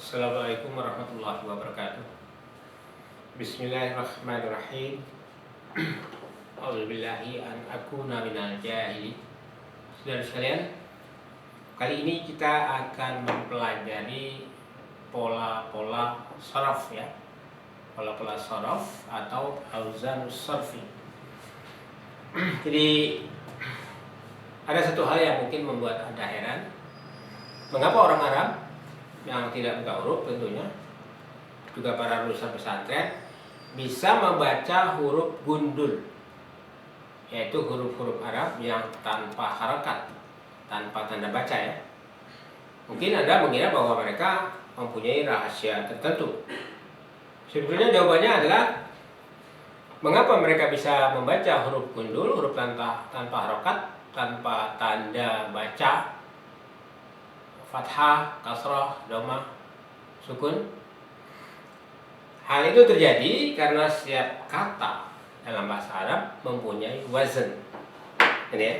Assalamualaikum warahmatullahi wabarakatuh. Bismillahirrahmanirrahim. A'udzubillahi an akuna minal jahilin. Saudara sekalian, kali ini kita akan mempelajari pola-pola sharaf ya. Pola-pola sharaf atau auzanus sarfi. Jadi ada satu hal yang mungkin membuat Anda heran. Mengapa orang Arab yang tidak buka huruf tentunya, juga para lulusan pesantren, bisa membaca huruf gundul, yaitu huruf-huruf Arab yang tanpa harakat, tanpa tanda baca ya. Mungkin Anda mengira bahwa mereka mempunyai rahasia tertentu. Sebetulnya jawabannya adalah mengapa mereka bisa membaca huruf gundul, huruf tanpa harakat, tanpa tanda baca, fathah, kasrah, dhammah, sukun. Hal itu terjadi karena setiap kata dalam bahasa Arab mempunyai wazn. Ini ya.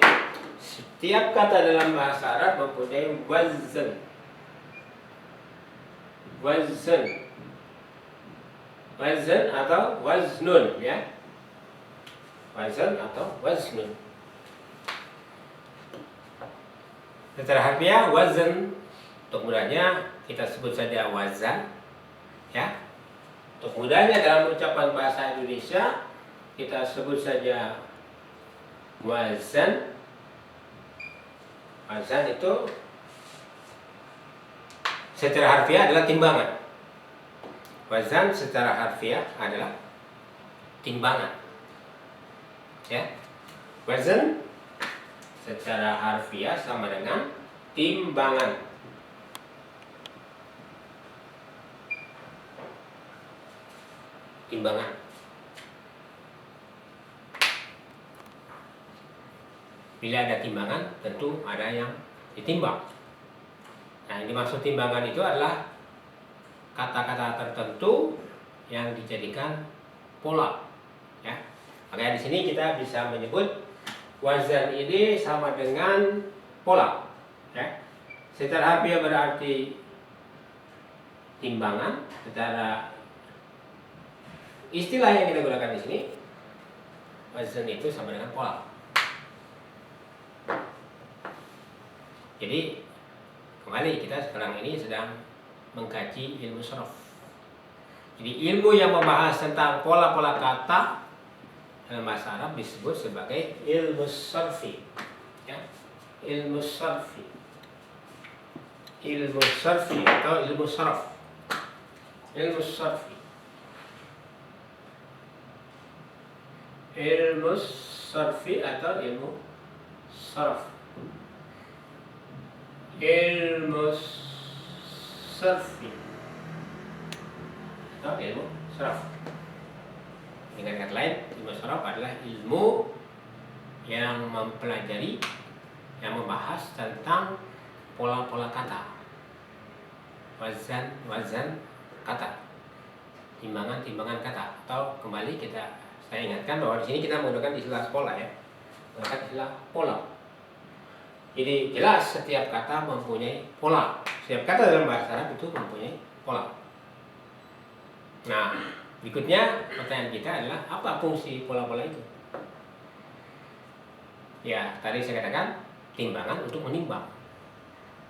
Setiap kata dalam bahasa Arab mempunyai wazn. Wazn. Wazn atau waznun ya. Wazn atau waznun. Secara harfiah wazn, untuk mudahnya kita sebut saja wazan ya. Untuk mudahnya dalam ucapan bahasa Indonesia kita sebut saja wazan. Wazan itu secara harfiah adalah timbangan. Wazan secara harfiah adalah timbangan ya. Wazan secara harfiah sama dengan timbangan. Timbangan. Bila ada timbangan, tentu ada yang ditimbang. Nah, yang dimaksud timbangan itu adalah kata-kata tertentu yang dijadikan pola. Ya, makanya di sini kita bisa menyebut wazan ini sama dengan pola. Ya, secara harfiah berarti timbangan, secara istilah yang kita gunakan di sini, wazan itu sama dengan pola. Jadi kembali kita sekarang ini sedang mengkaji ilmu sharaf. Jadi ilmu yang membahas tentang pola-pola kata dalam bahasa Arab disebut sebagai ilmu sarfi. Ya, ilmu sarfi. Ilmu sarfi atau ilmu sharaf. Ilmu sarfi. Ilmu sarfi atau ilmu saraf. Ilmu sarfi atau ilmu saraf. Dengan kata lain, ilmu saraf adalah ilmu yang mempelajari, yang membahas tentang pola-pola kata, wazan kata, timbangan kata. Atau kembali saya ingatkan bahwa di sini kita menggunakan istilah pola ya, menggunakan istilah pola. Jadi jelas setiap kata mempunyai pola. Setiap kata dalam bahasa Arab itu mempunyai pola. Nah, berikutnya pertanyaan kita adalah apa fungsi pola-pola itu? Ya, tadi saya katakan timbangan untuk menimbang.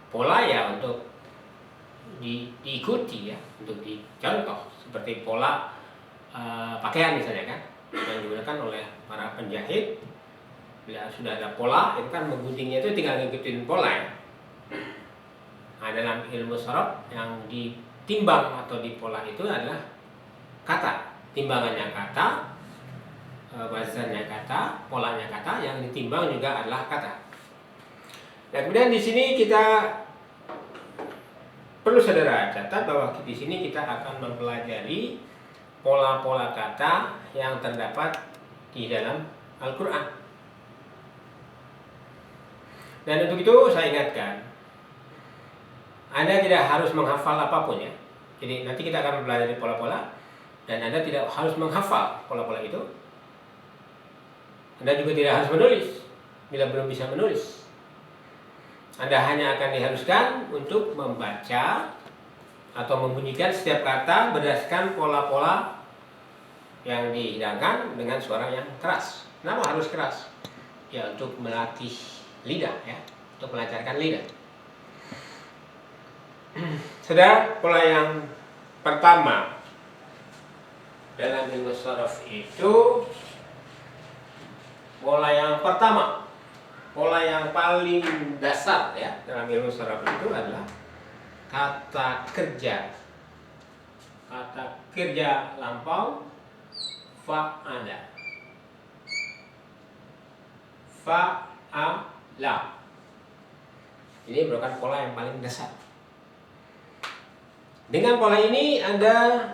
Pola ya untuk diikuti ya, untuk dicontoh, seperti pola pakaian misalnya kan, yang digunakan oleh para penjahit. Bila sudah ada pola, itu kan mengguntingnya itu tinggal ngikutin pola ya. Nah, dalam ilmu sharaf yang ditimbang atau dipola itu adalah kata. Timbangannya kata, wazannya kata, polanya kata, yang ditimbang juga adalah kata. Dan kemudian di sini kita perlu saudara catat bahwa di sini kita akan mempelajari pola-pola kata yang terdapat di dalam Al-Quran. Dan untuk itu saya ingatkan, Anda tidak harus menghafal apapun ya. Jadi nanti kita akan mempelajari pola-pola, dan Anda tidak harus menghafal pola-pola itu. Anda juga tidak harus menulis bila belum bisa menulis. Anda hanya akan diharuskan untuk membaca atau membunyikan setiap kata berdasarkan pola-pola yang dihidangkan dengan suara yang keras. Kenapa harus keras? Ya untuk melatih lidah, ya, untuk melancarkan lidah. Sudah, pola yang pertama dalam ilmu sharaf itu, pola yang pertama, pola yang paling dasar ya dalam ilmu sharaf itu adalah kata kerja. Kata kerja lampau fa'ala. Fa'ala. Ini merupakan pola yang paling dasar. Dengan pola ini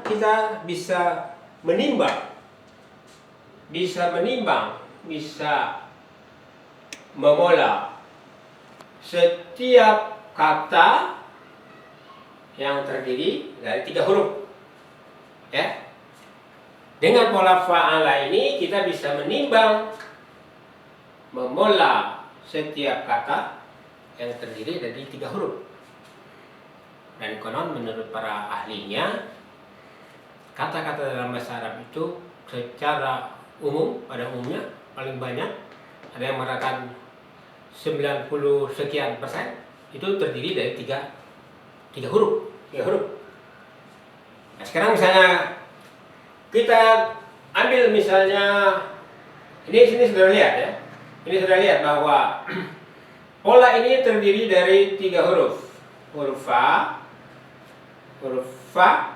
kita bisa menimbang, bisa memola setiap kata yang terdiri dari 3 huruf. Ya. Dengan pola fa'ala ini kita bisa menimbang, memola setiap kata yang terdiri dari 3 huruf. Dan konon menurut para ahlinya, kata-kata dalam bahasa Arab itu secara umum, pada umumnya paling banyak, ada yang mengatakan 90 sekian persen, itu terdiri dari 3 huruf. 3 huruf. Nah, sekarang misalnya kita ambil misalnya, ini sudah lihat ya. Ini sudah lihat bahwa pola ini terdiri dari 3 huruf. Huruf fa,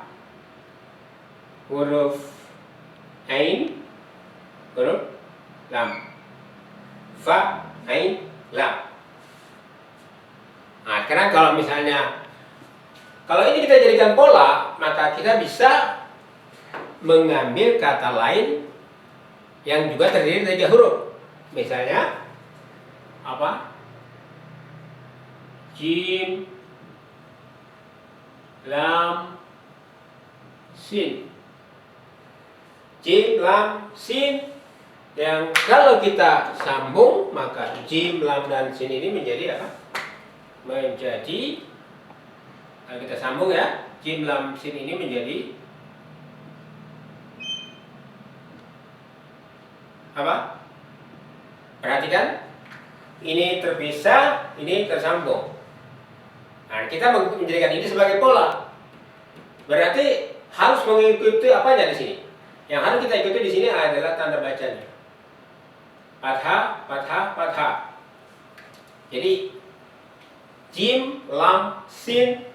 huruf ain, huruf lam. Fa, ain, lam. Nah, karena kalau ini kita jadikan pola, maka kita bisa mengambil kata lain yang juga terdiri dari 3 huruf. Misalnya apa? Jim, lam, sin. Jim, lam, sin. Yang kalau kita sambung, maka jim, lam, dan sin ini menjadi apa? Menjadi, kalau kita sambung ya, jim, lam, sin ini menjadi apa? Perhatikan, ini terpisah, ini tersambung. Nah, kita menjadikan ini sebagai pola. Berarti harus mengikuti apanya di sini? Yang harus kita ikuti di sini adalah tanda bacanya. Fathah, fathah, fathah. Jadi jim, lam, sin,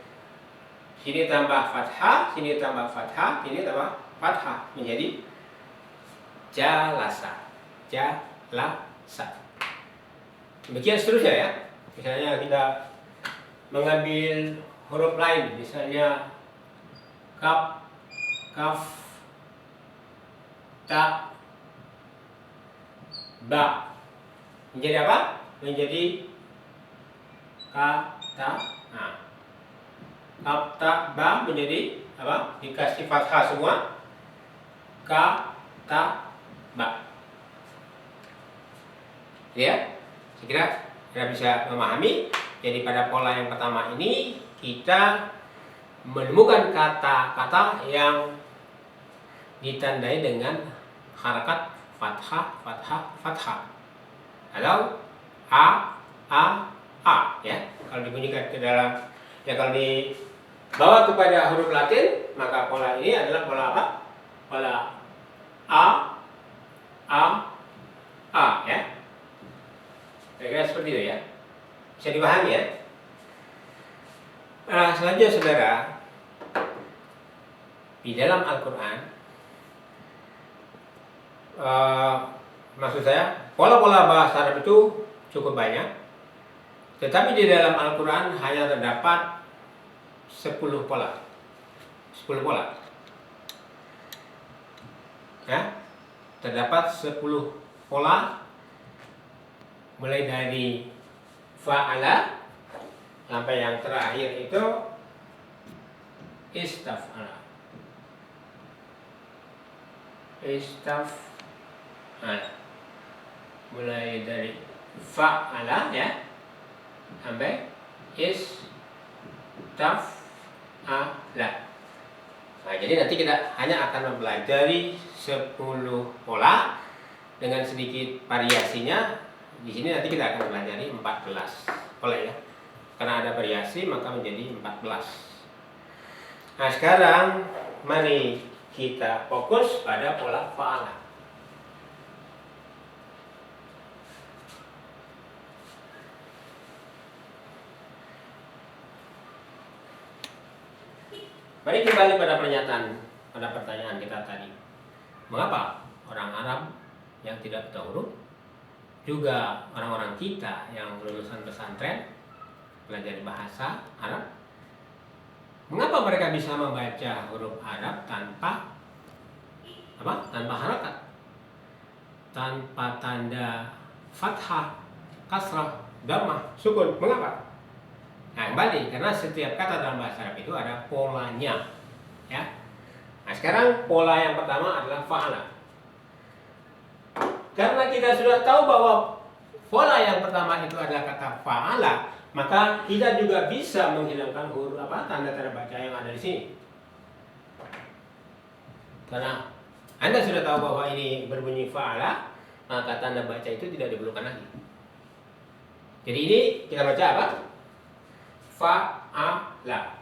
sini tambah fathah, sini tambah fathah, sini tambah fathah, menjadi jalasa. Jalasa. Demikian seterusnya ya. Misalnya kita mengambil huruf lain, misalnya kaf, ta, ba. Menjadi apa? Menjadi kata. Nah, kaf, ta, ba menjadi apa? Dikasih fathah semua. Ka, ta, ba. Ya, saya kira kita bisa memahami. Jadi pada pola yang pertama ini kita menemukan kata-kata yang ditandai dengan harakat fathah, fathah, fathah. Atau a, ya. Kalau dibunyikan ke dalam, ya kalau dibawa kepada huruf Latin, maka pola ini adalah pola apa? Pola a, ya. Kira-kira seperti itu ya. Bisa dipahami ya. Nah, selanjutnya saudara, di dalam Al-Quran, maksud saya, pola-pola bahasa Arab itu cukup banyak. Tetapi di dalam Al-Quran hanya terdapat 10 pola. 10 pola. Ya, terdapat 10 pola, mulai dari fa'ala sampai yang terakhir itu istaf'ala. Istaf'ala. Mulai dari fa'ala ya sampai fa'ala. Nah, jadi nanti kita hanya akan mempelajari 10 pola dengan sedikit variasinya. Di sini nanti kita akan mempelajari 14 pola ya. Karena ada variasi maka menjadi 14. Nah, sekarang mari kita fokus pada pola fa'ala. Mari kembali pada pertanyaan kita tadi. Mengapa orang Arab yang tidak buta huruf, juga orang-orang kita yang lulusan pesantren, belajar bahasa Arab, mengapa mereka bisa membaca huruf Arab tanpa harakat, tanpa tanda fathah, kasrah, dhammah, sukun? Mengapa? Nah, kembali, karena setiap kata dalam bahasa Arab itu ada polanya, ya. Nah, sekarang pola yang pertama adalah fa'ala. Karena kita sudah tahu bahwa pola yang pertama itu adalah kata fa'ala, maka kita juga bisa menghilangkan huruf tanda-tanda baca yang ada di sini. Karena Anda sudah tahu bahwa ini berbunyi fa'ala, maka tanda baca itu tidak diperlukan lagi. Jadi ini kita baca apa? Fa'ala.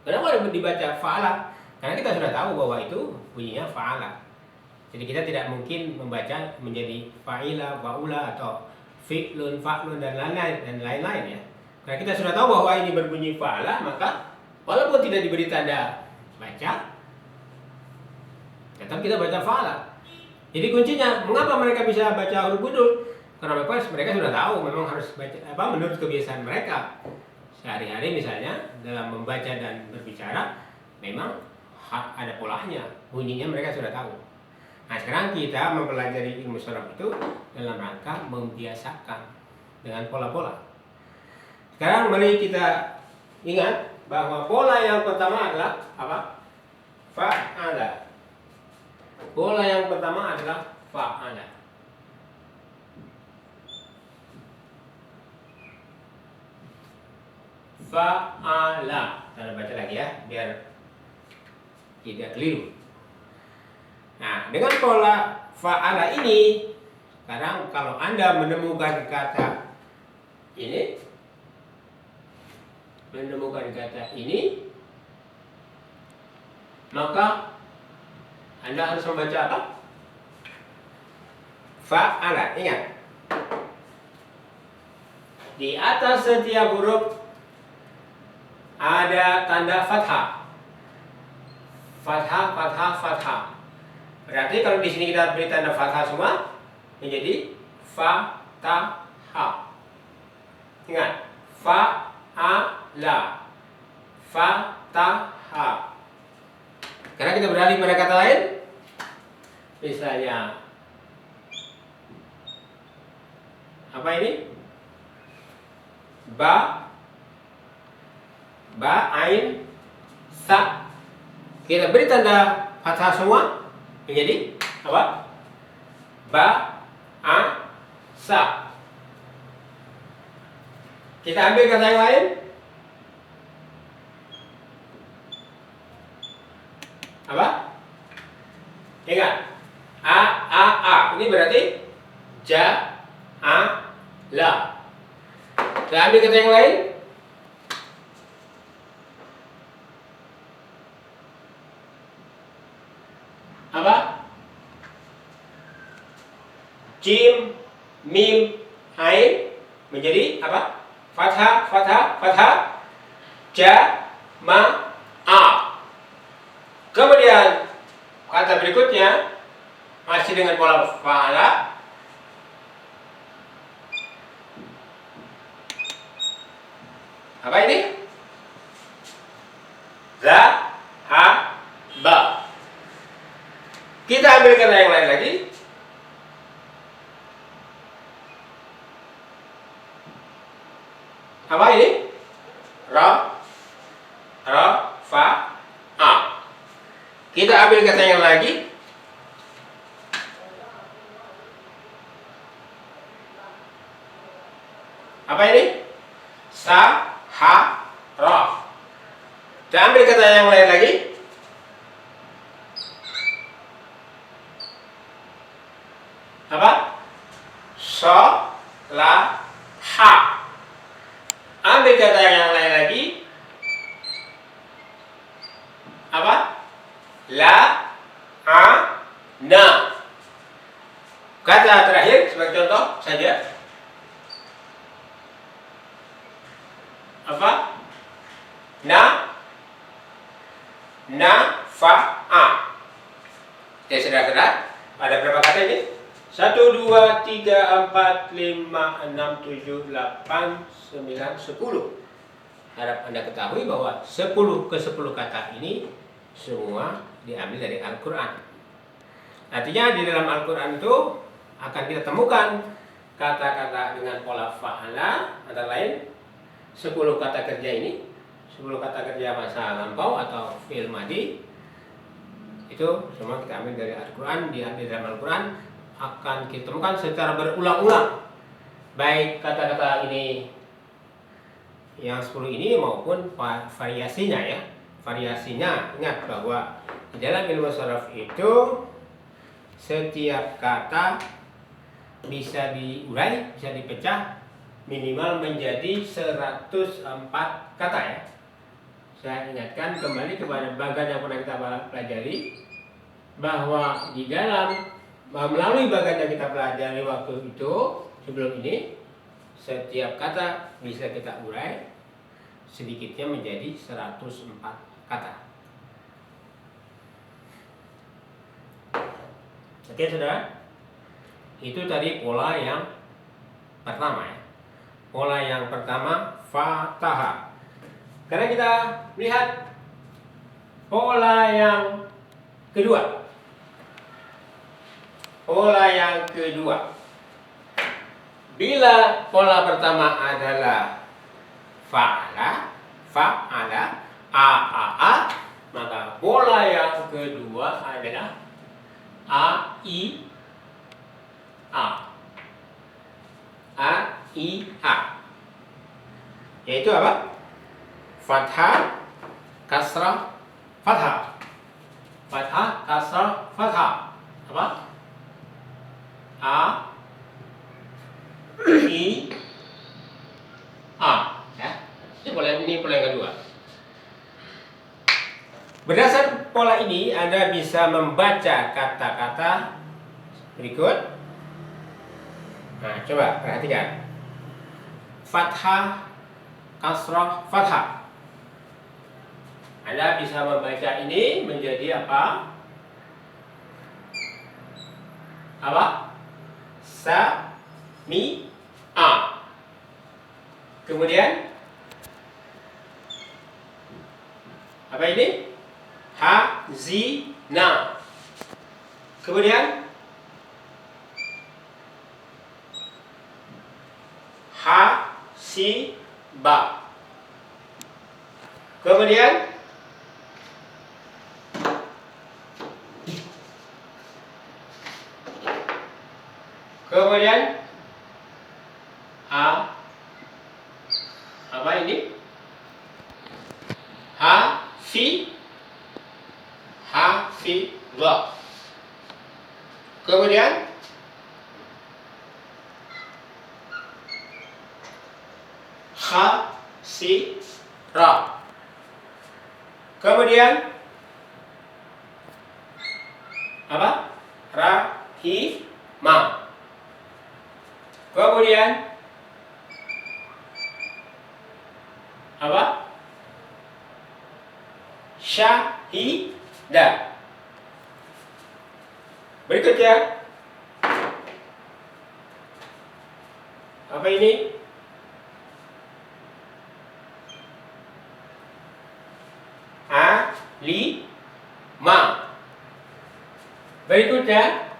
Kenapa dibaca fa'ala? Karena kita sudah tahu bahwa itu bunyinya fa'ala. Jadi kita tidak mungkin membaca menjadi fa'ila, fa'ula, atau fi'lun, fa'lun, dan lain-lain ya. Karena kita sudah tahu bahwa ini berbunyi fa'ala, maka walaupun tidak diberi tanda baca, tetap kita baca fa'ala. Jadi kuncinya, mengapa mereka bisa baca huruf gundul? Karena mereka sudah tahu memang harus baca menurut kebiasaan mereka. Sehari-hari misalnya dalam membaca dan berbicara memang ada polanya, bunyinya mereka sudah tahu. Nah, sekarang kita mempelajari ilmu sorof itu dalam rangka membiasakan dengan pola-pola. Sekarang mari kita ingat bahwa pola yang pertama adalah apa? Fa'ala. Pola yang pertama adalah fa'ala. Fa'ala. Kita baca lagi ya, biar tidak keliru. Nah, dengan pola fa'ala ini, sekarang kalau Anda menemukan kata ini, maka Anda harus membaca apa? Fa'ala. Ingat, di atas setiap huruf ada tanda fathah. Fathah, fathah, fathah. Berarti kalau di sini kita beri tanda fathah semua, menjadi fa-ta-ha. Ingat, fa-a-la, fa-ta-ha. Karena kita beralih pada kata lain, misalnya apa ini? Ba, ain, sa. Kita beri tanda fathah semua, menjadi apa? Ba, a, sa. Kita ambil kata yang lain. Apa? Ingat, a. Ini berarti ja, a, la. Kita ambil kata yang lain. Apa? Jim, mim, ain menjadi apa? Fathah, fathah, fathah. Ja, ma, a. Kemudian kata berikutnya masih dengan pola fa'ala. Apa ini? Za, ha, ba. Kita ambil kata yang lain lagi. Apa ini? Ra, fa, a. Kita ambil kata yang lagi. Apa ini? Sa, ha, ra. Kita ambil kata yang lain lagi. Apa? Sholaha. Ambil kata yang lain lagi. Apa? Na. Kata terakhir sebagai contoh saja. Apa? Nafa'a. Ya saudara-saudara, ada berapa kata ini? 1, 2, 3, 4, 5, 6, 7, 8, 9, 10. Harap Anda ketahui bahwa 10 ke 10 kata ini semua diambil dari Al-Quran. Artinya di dalam Al-Quran itu akan kita temukan kata-kata dengan pola fa'ala, antara lain 10 kata kerja ini, 10 kata kerja masa lampau atau fi'il madhi. Itu semua kita ambil dari Al-Quran. Di dalam Al-Quran akan kita temukan secara berulang-ulang, baik kata-kata ini yang 10 ini maupun variasinya ya. Variasinya, ingat bahwa di dalam ilmu sharaf itu setiap kata bisa diurai, bisa dipecah minimal menjadi 104 kata ya. Saya ingatkan kembali kepada bagan yang pernah kita pelajari, bahwa di dalam melalui bagan yang kita pelajari waktu itu sebelum ini, setiap kata bisa kita urai sedikitnya menjadi 104 kata. Oke saudara, itu tadi pola yang pertama ya. Pola yang pertama Fataha. Karena kita lihat pola yang kedua. Pola yang kedua. Bila pola pertama adalah fa'ala, a, maka pola yang kedua adalah a, i, a, yaitu apa? Fathah, kasrah, fathah. Fathah, kasrah, fathah. Apa? A, i, a. Ya. Ini pola yang kedua. Berdasar pola ini, Anda bisa membaca kata-kata berikut. Nah, coba perhatikan. Fathah, kasrah, fathah. Anda bisa membaca ini menjadi apa? Apa? Sami'a. Kemudian apa ini? Hazina. Kemudian hasiba. Kemudian apa ini? Hafidhah. Kemudian khasirah. Kemudian apa? Rahimah. Kemudian apa? Syahidah. Berikutnya apa ini? Alima. Berikutnya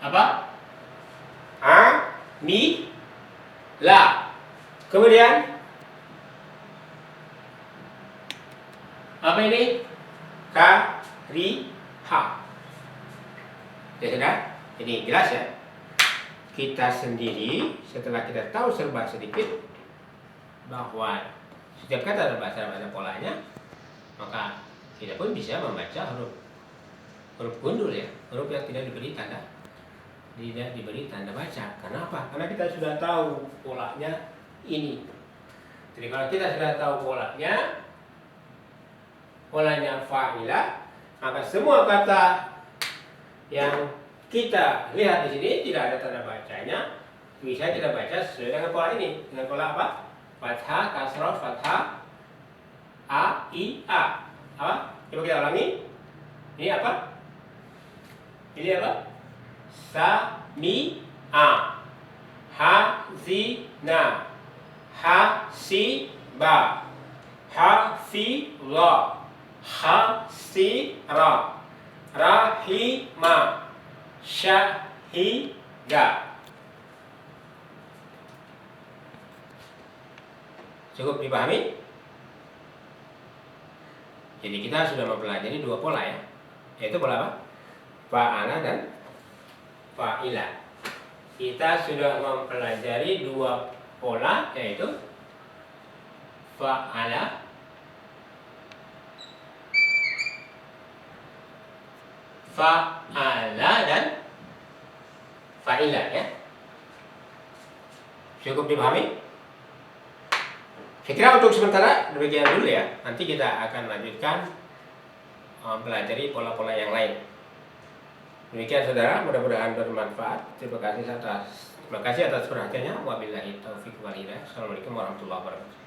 apa? Amila. Kemudian apa ini? Kariha. Ya sudah, ini jelas ya. Kita sendiri setelah kita tahu serba sedikit bahwa Setiap kata ada bahasa polanya, maka kita pun bisa membaca huruf gundul ya, huruf yang tidak diberi tanda baca. Kenapa? Karena kita sudah tahu polanya ini. Jadi kalau kita sudah tahu polanya fa'ilah, maka semua kata yang kita lihat di sini tidak ada tanda bacanya, bisa kita baca sesuai dengan pola ini. Dengan pola apa? Fathah, kasrah, fathah, a, i, a. Apa? Coba kita ulangi. Ini apa? Ini apa? Sami'a, hazina, hasiba, hafidha, hasira, rahima, syahida. Cukup dipahami? Jadi kita sudah mempelajari dua pola ya, yaitu pola apa? Fa'ala dan fa'ilah. Kita sudah mempelajari dua pola, yaitu fa'ala dan fa'ilah ya. Cukup dipahami? Saya kira untuk sementara demikian dulu ya. Nanti kita akan lanjutkan mempelajari pola-pola yang lain. Demikian saudara, mudah-mudahan bermanfaat. Terima kasih atas perhatiannya. Wabillahi taufiq wal hidayah. Assalamualaikum warahmatullahi wabarakatuh.